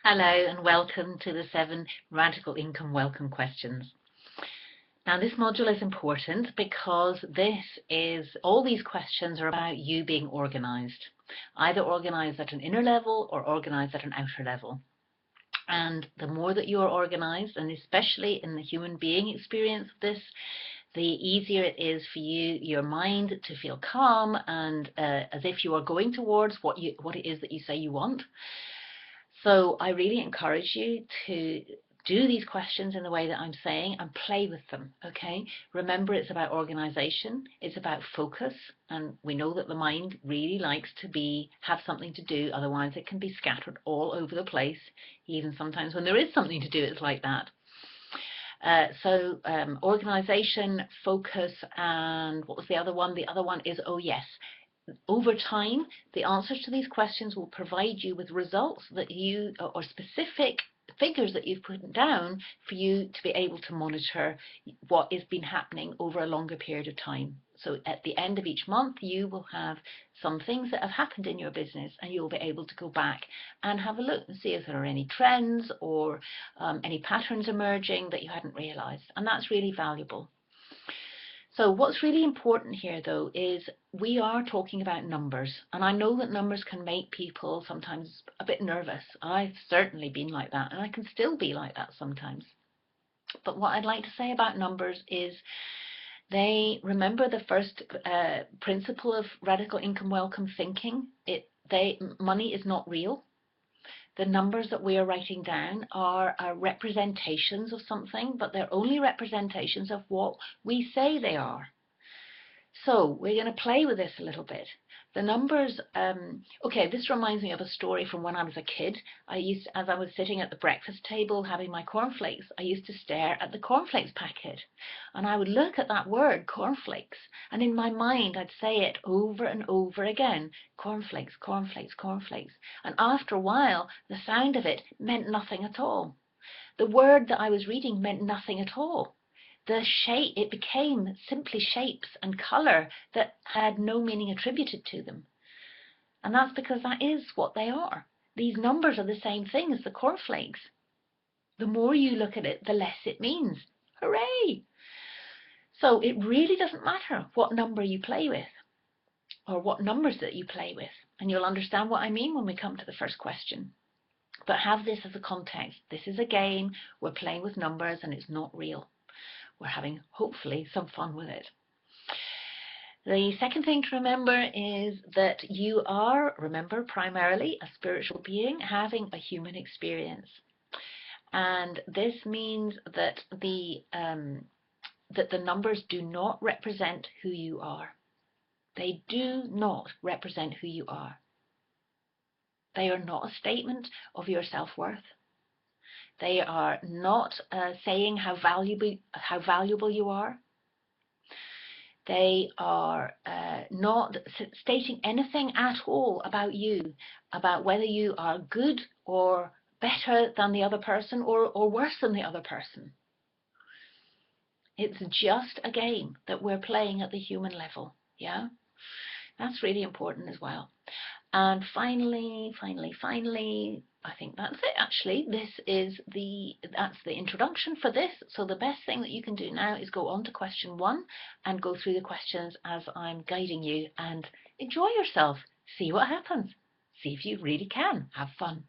Hello and welcome to the 7 Radical Income Welcome Questions. Now this module is important because all these questions are about you being organised, either organised at an inner level or organised at an outer level. And the more that you are organised, and especially in the human being experience of this, the easier it is for your mind to feel calm and as if you are going towards what it is that you say you want. So I really encourage you to do these questions in the way that I'm saying and play with them, okay? Remember, it's about organization, it's about focus, and we know that the mind really likes to have something to do, otherwise it can be scattered all over the place. Even sometimes when there is something to do, it's like that. Organization, focus, and what was the other one? The other one is, oh yes, over time, the answers to these questions will provide you with results that or specific figures that you've put down for you to be able to monitor what has been happening over a longer period of time. So at the end of each month, you will have some things that have happened in your business, and you'll be able to go back and have a look and see if there are any trends or any patterns emerging that you hadn't realized. And that's really valuable. So what's really important here, though, is we are talking about numbers. And I know that numbers can make people sometimes a bit nervous. I've certainly been like that, and I can still be like that sometimes. But what I'd like to say about numbers is remember the first principle of radical income welcome thinking. Money is not real. The numbers that we are writing down are representations of something, but they're only representations of what we say they are. So we're going to play with this a little bit. The numbers, okay, this reminds me of a story from when I was a kid. As I was sitting at the breakfast table having my cornflakes, I used to stare at the cornflakes packet, and I would look at that word, cornflakes, and in my mind I'd say it over and over again, cornflakes, cornflakes, cornflakes. And after a while, the sound of it meant nothing at all. The word that I was reading meant nothing at all. It became simply shapes and color that had no meaning attributed to them. And that's because that is what they are. These numbers are the same thing as the cornflakes. The more you look at it, the less it means. Hooray! So it really doesn't matter what number you play with or what numbers that you play with. And you'll understand what I mean when we come to the first question. But have this as a context. This is a game. We're playing with numbers and it's not real. We're having, hopefully, some fun with it. The second thing to remember is that you are, remember, primarily a spiritual being having a human experience. And this means that the numbers do not represent who you are. They do not represent who you are. They are not a statement of your self-worth. They are not saying how valuable you are. They are not stating anything at all about you, about whether you are good or better than the other person or worse than the other person. It's just a game that we're playing at the human level. Yeah, that's really important as well. And finally, I think that's it actually. That's the introduction for this. So the best thing that you can do now is go on to question 1 and go through the questions as I'm guiding you and enjoy yourself. See what happens. See if you really can have fun.